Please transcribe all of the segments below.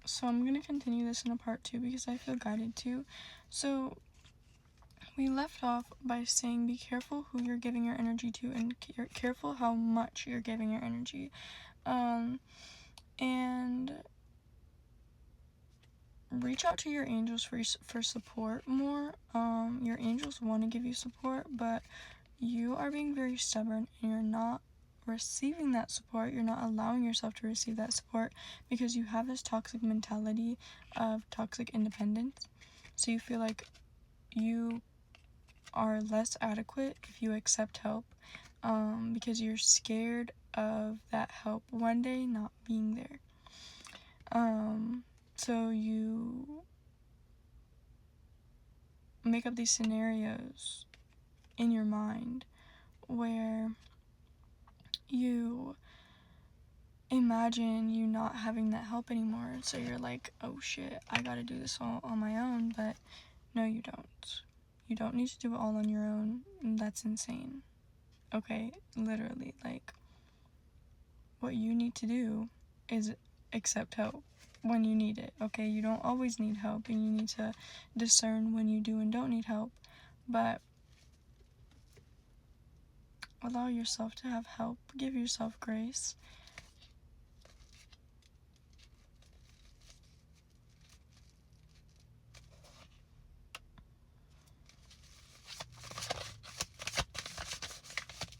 So I'm going to continue this in a part 2 because I feel guided to. So we left off by saying be careful who you're giving your energy to and careful how much you're giving your energy. And reach out to your angels for support more. Your angels want to give you support, but you are being very stubborn and you're not receiving that support. You're not allowing yourself to receive that support because you have this toxic mentality of toxic independence. So you feel like you are less adequate if you accept help, because you're scared of that help one day not being there. So you make up these scenarios in your mind where you imagine you not having that help anymore. So you're like, oh shit, I gotta do this all on my own. But no, you don't. You don't need to do it all on your own. That's insane. Okay, literally, like, what you need to do is accept help when you need it. Okay, you don't always need help, and you need to discern when you do and don't need help. But allow yourself to have help. Give yourself grace.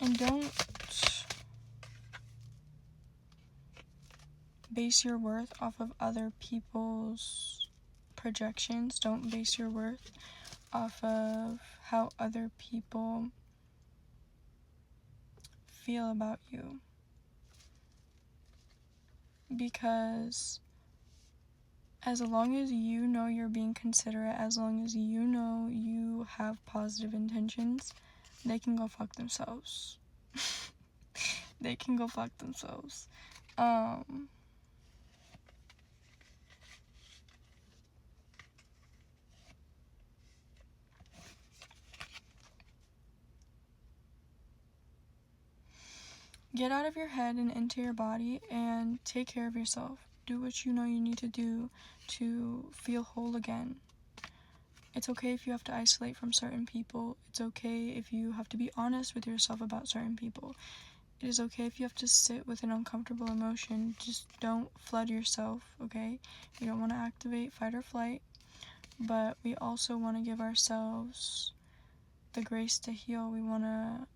And don't base your worth off of other people's projections. Don't base your worth off of how other people feel about you. Because as long as you know you're being considerate, as long as you know you have positive intentions, they can go fuck themselves. They can go fuck themselves. Get out of your head and into your body and take care of yourself. Do what you know you need to do to feel whole again. It's okay if you have to isolate from certain people. It's okay if you have to be honest with yourself about certain people. It is okay if you have to sit with an uncomfortable emotion. Just don't flood yourself, okay? You don't want to activate fight or flight, but we also want to give ourselves the grace to heal. We want to,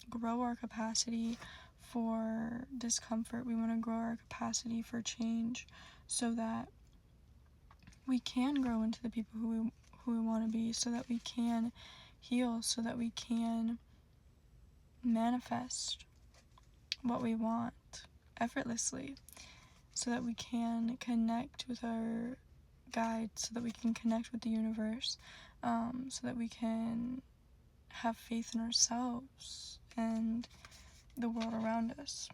grow our capacity for discomfort. We want to grow our capacity for change so that we can grow into the people who we want to be, so that we can heal, so that we can manifest what we want effortlessly, so that we can connect with our guides, so that we can connect with the universe, so that we can have faith in ourselves and the world around us.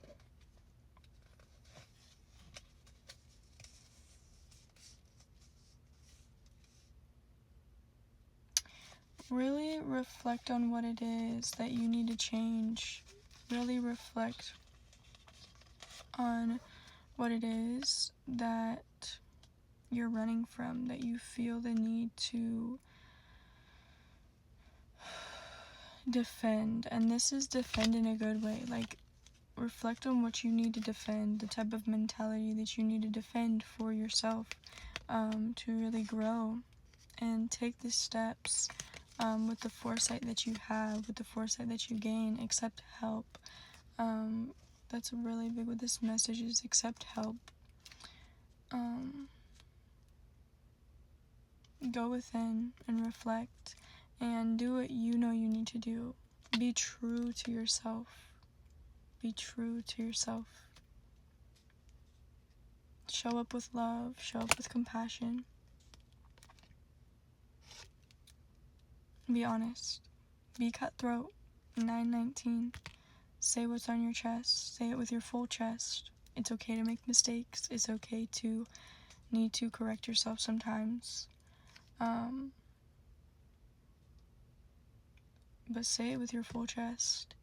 Really reflect on what it is that you need to change. Really reflect on what it is that you're running from, that you feel the need to defend. And this is defend in a good way. Like, reflect on what you need to defend, the type of mentality that you need to defend for yourself, to really grow and take the steps with the foresight that you have, with the foresight that you gain. Accept help. That's really big with this message, is accept help. Go within and reflect and do what you know you need to do. Be true to yourself. Be true to yourself. Show up with love. Show up with compassion. Be honest. Be cutthroat. 919. Say what's on your chest. Say it with your full chest. It's okay to make mistakes. It's okay to need to correct yourself sometimes. But say it with your full chest.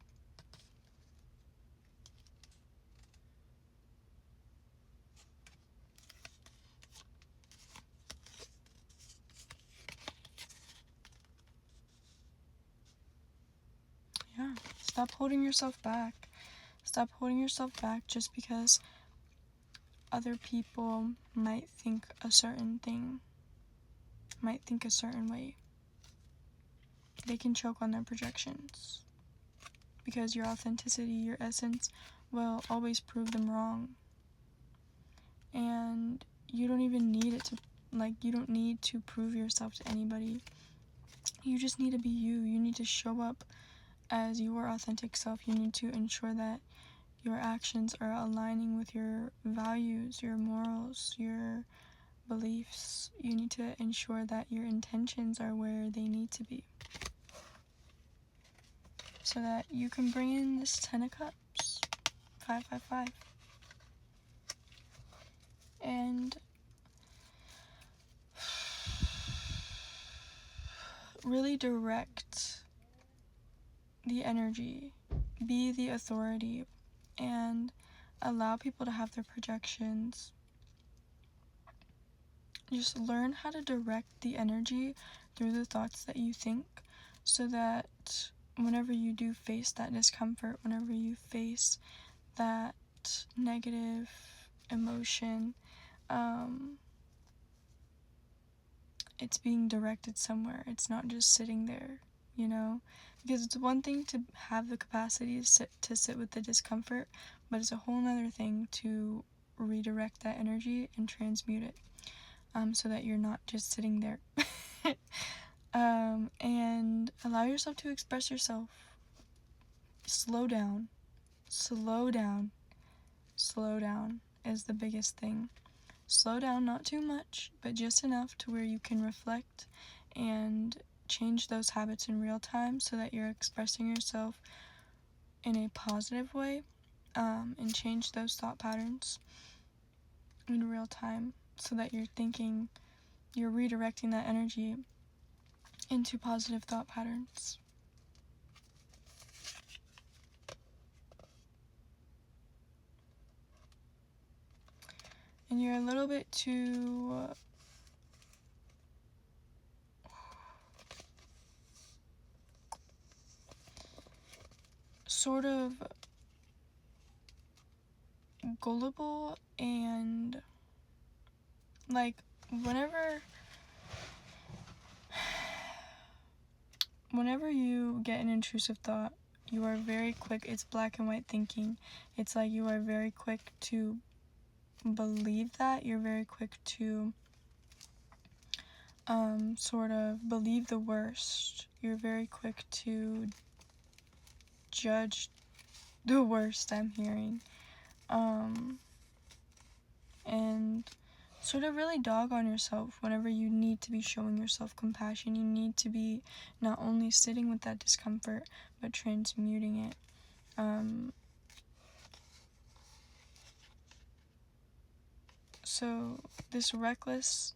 Stop holding yourself back. Stop holding yourself back just because other people might think a certain thing, might think a certain way. They can choke on their projections because your authenticity, your essence will always prove them wrong. And you don't even need it to, you don't need to prove yourself to anybody. You just need to be you. You need to show up as your authentic self. You need to ensure that your actions are aligning with your values, your morals, your beliefs. You need to ensure that your intentions are where they need to be, so that you can bring in this 10 of Cups, 555. And really direct the energy, be the authority, and allow people to have their projections. Just learn how to direct the energy through the thoughts that you think, so that whenever you do face that discomfort, whenever you face that negative emotion, it's being directed somewhere. It's not just sitting there, you know? Because it's one thing to have the capacity to sit with the discomfort, but it's a whole nother thing to redirect that energy and transmute it, so that you're not just sitting there. And allow yourself to express yourself. Slow down. Slow down. Slow down is the biggest thing. Slow down, not too much, but just enough to where you can reflect and change those habits in real time, so that you're expressing yourself in a positive way, and change those thought patterns in real time, so that you're redirecting that energy into positive thought patterns. And you're a little bit too sort of gullible, and whenever you get an intrusive thought, you are very quick. It's black and white thinking. It's like you are very quick to believe that. You're very quick to sort of believe the worst. You're very quick to judge the worst, I'm hearing. And sort of really dog on yourself whenever you need to be showing yourself compassion. You need to be not only sitting with that discomfort, but transmuting it. So this reckless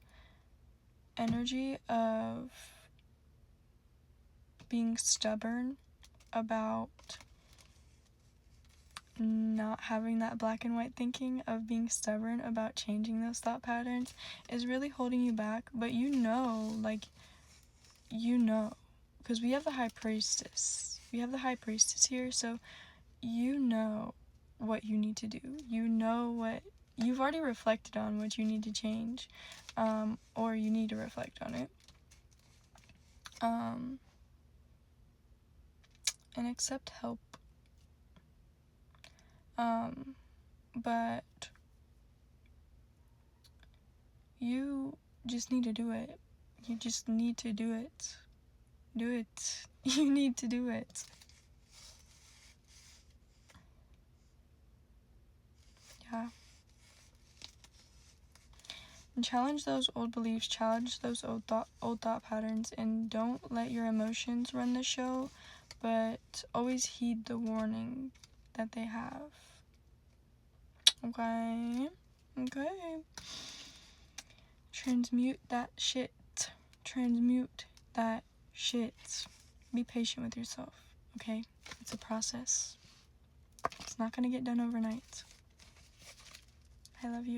energy of being stubborn about not having that black and white thinking, of being stubborn about changing those thought patterns, is really holding you back. But you know, because we have the high priestess here, so you know what you need to do. You know what you've already reflected on, what you need to change, or you need to reflect on it, and accept help. But you just need to do it. You just need to do it. Do it. You need to do it. Yeah. And challenge those old beliefs, challenge those old thought patterns, and don't let your emotions run the show, but always heed the warning that they have. Okay? Transmute that shit. Transmute that shit. Be patient with yourself, okay? It's a process. It's not gonna get done overnight. I love you.